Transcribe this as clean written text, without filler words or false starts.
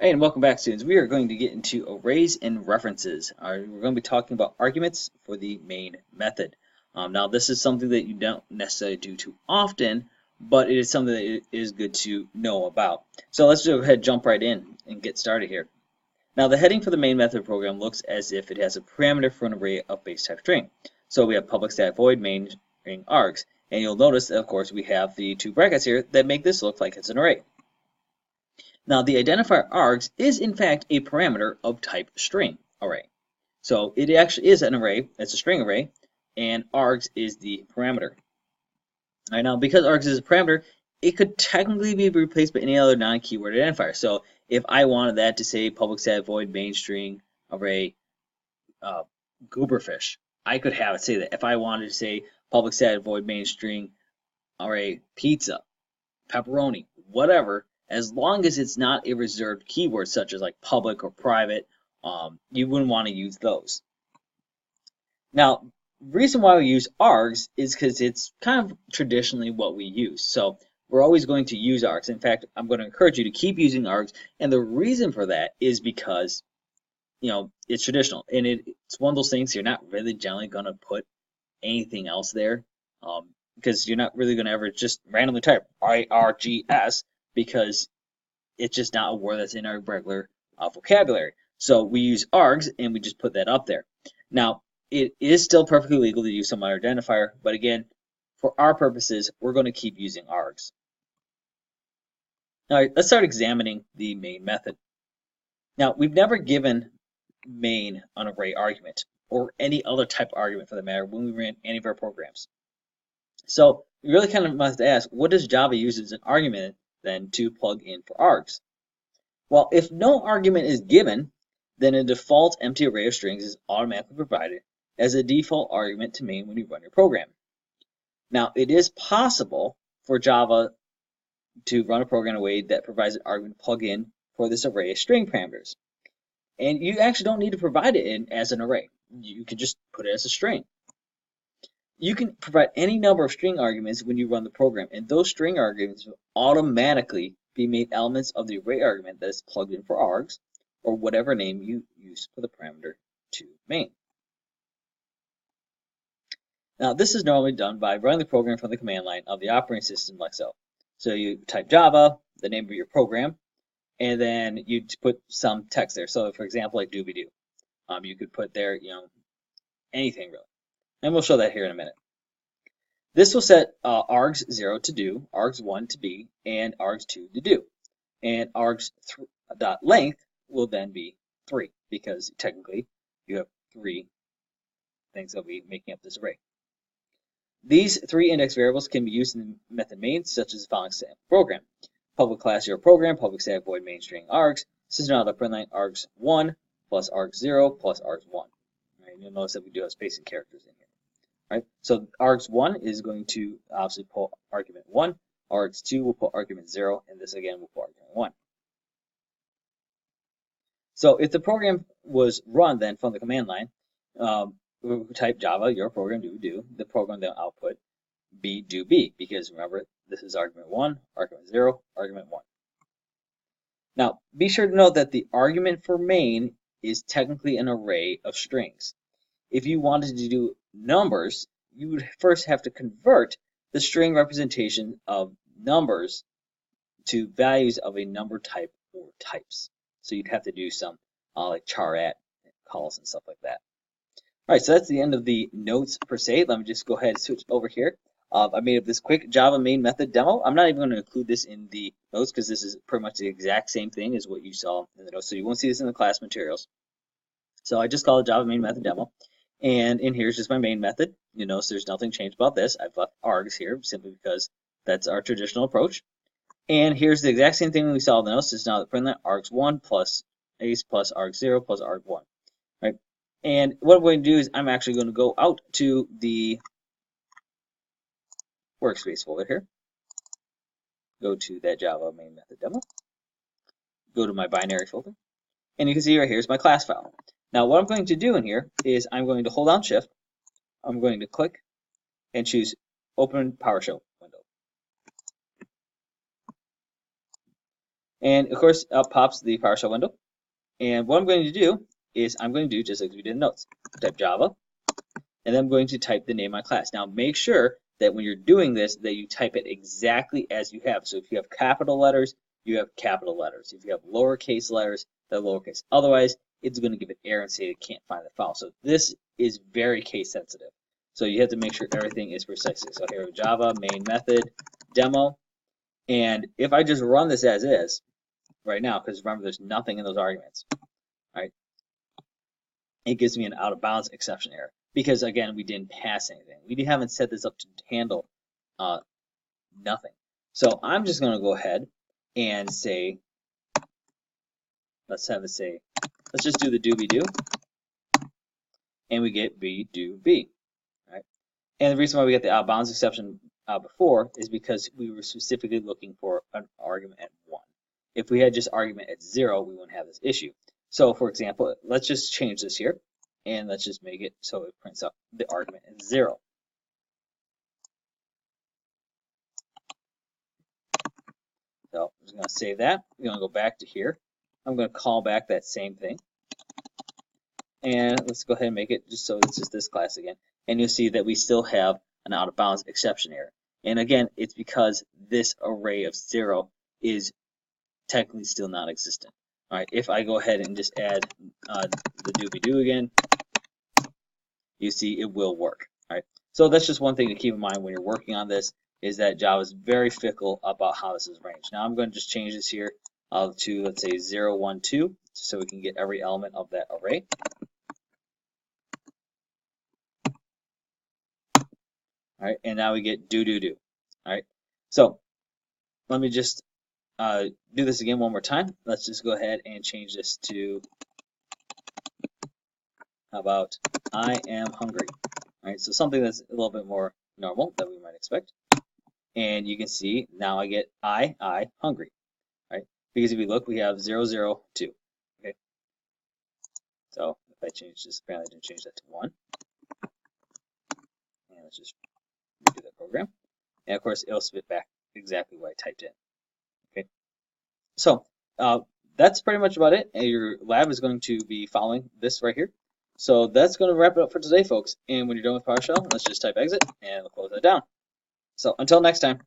Hey, and welcome back, students. We are going to get into arrays and references. We're going to be talking about arguments for the main method. Now, this is something that you don't necessarily do too often, but it is something that it is good to know about. So let's go ahead and jump right in and get started here. Now, the heading for the main method program looks as if it has a parameter for an array of base type string. So we have public static void main string args, and you'll notice that, of course, we have the two brackets here that make this look like it's an array. Now, the identifier args is in fact a parameter of type string array. So it actually is an array, it's a string array, and args is the parameter. All right, now because args is a parameter, it could technically be replaced by any other non-keyword identifier. So if I wanted that to say public static void main string array gooberfish, I could have it say that. If I wanted to say public static void main string array pizza, pepperoni, whatever, as long as it's not a reserved keyword such as like public or private, you wouldn't want to use those. Now, the reason why we use args is because it's kind of traditionally what we use. So we're always going to use args. In fact, I'm going to encourage you to keep using args. And the reason for that is because, it's traditional. And it's one of those things you're not really generally going to put anything else there. Because you're not really going to ever just randomly type IRGS because it's just not a word that's in our regular vocabulary. So we use args and we just put that up there. Now, it is still perfectly legal to use some other identifier, but again, for our purposes, we're going to keep using args. All right, let's start examining the main method. Now, we've never given main an array argument or any other type of argument for the matter when we ran any of our programs. So we really kind of must ask, what does Java use as an argument then to plug in for args? Well, if no argument is given, then a default empty array of strings is automatically provided as a default argument to main when you run your program. Now, it is possible for Java to run a program in a way that provides an argument plug-in for this array of string parameters. And you actually don't need to provide it in as an array. You can just put it as a string. You can provide any number of string arguments when you run the program, and those string arguments will automatically be made elements of the array argument that is plugged in for args, or whatever name you use for the parameter to main. Now, this is normally done by running the program from the command line of the operating system like so. So you type Java, the name of your program, and then you put some text there. So, for example, like doobie-doo. You could put there, anything really. And we'll show that here in a minute. This will set args 0 to do, args 1 to be, and args 2 to do. And args dot length will then be 3, because technically you have 3 things that will be making up this array. These 3 index variables can be used in the method main, such as the following sample program. Public class your program, public static void main string args, system.out.println args 1 plus args 0 plus args 1. Right, you'll notice that we do have spacing characters in here. Right, so args 1 is going to obviously pull argument 1, args 2 will pull argument 0, and this again will pull argument 1. So if the program was run then from the command line, we type Java, your program do, the program then output be do be, because remember, this is argument 1, argument 0, argument 1. Now, be sure to note that the argument for main is technically an array of strings. If you wanted to do numbers, you would first have to convert the string representation of numbers to values of a number type or types. So you'd have to do some like char at calls and stuff like that. All right, so that's the end of the notes per se. Let me just go ahead and switch over here. I made up this quick Java main method demo. I'm not even going to include this in the notes because this is pretty much the exact same thing as what you saw in the notes. So you won't see this in the class materials. So I just call it Java main method demo. And in here is just my main method. You notice there's nothing changed about this. I've left args here simply because that's our traditional approach. And here's the exact same thing we saw in the notes. It's now the println args 1 plus ace plus args 0 plus arg 1. Right? And what I'm going to do is I'm actually going to go out to the workspace folder here. Go to that Java main method demo. Go to my binary folder. And you can see right here is my class file. Now what I'm going to do in here is I'm going to hold down Shift. I'm going to click and choose Open PowerShell window. And of course, up pops the PowerShell window. And what I'm going to do is I'm going to do just like we did in notes. Type Java, and then I'm going to type the name of my class. Now make sure that when you're doing this that you type it exactly as you have. So if you have capital letters, you have capital letters. If you have lowercase letters, they're lowercase. Otherwise, it's going to give an error and say it can't find the file. So this is very case sensitive. So you have to make sure everything is precisely. So here we have Java main method demo. And if I just run this as is right now, because remember there's nothing in those arguments, right? It gives me an out of bounds exception error because again we didn't pass anything. We haven't set this up to handle nothing. So I'm just going to go ahead and say, let's have it say, let's just do the do be do, and we get b do b, right? And the reason why we get the out of bounds exception before is because we were specifically looking for an argument at 1. If we had just argument at 0, we wouldn't have this issue. So for example, let's just change this here, and let's just make it so it prints out the argument at 0. So I'm just going to save that. We're going to go back to here. I'm going to call back that same thing. And let's go ahead and make it just so it's just this class again. And you'll see that we still have an out of bounds exception error. And again, it's because this array of 0 is technically still not existent. All right, if I go ahead and just add the do-be-do again, you see it will work. All right, so that's just one thing to keep in mind when you're working on this, is that Java is very fickle about how this is arranged. Now I'm going to just change this here to, let's say, 0, 1, 2, so we can get every element of that array. All right, and now we get do, do, do. All right, so let me just do this again one more time. Let's just go ahead and change this to, how about, I am hungry. All right, so something that's a little bit more normal that we might expect. And you can see now I get I hungry, right? Because if you look, we have 0, 0, 2. Okay, so if I change this, apparently I didn't change that to 1. And let's just redo that program. And of course, it'll spit back exactly what I typed in. Okay, so that's pretty much about it. And your lab is going to be following this right here. So that's going to wrap it up for today, folks. And when you're done with PowerShell, let's just type exit and we'll close that down. So until next time.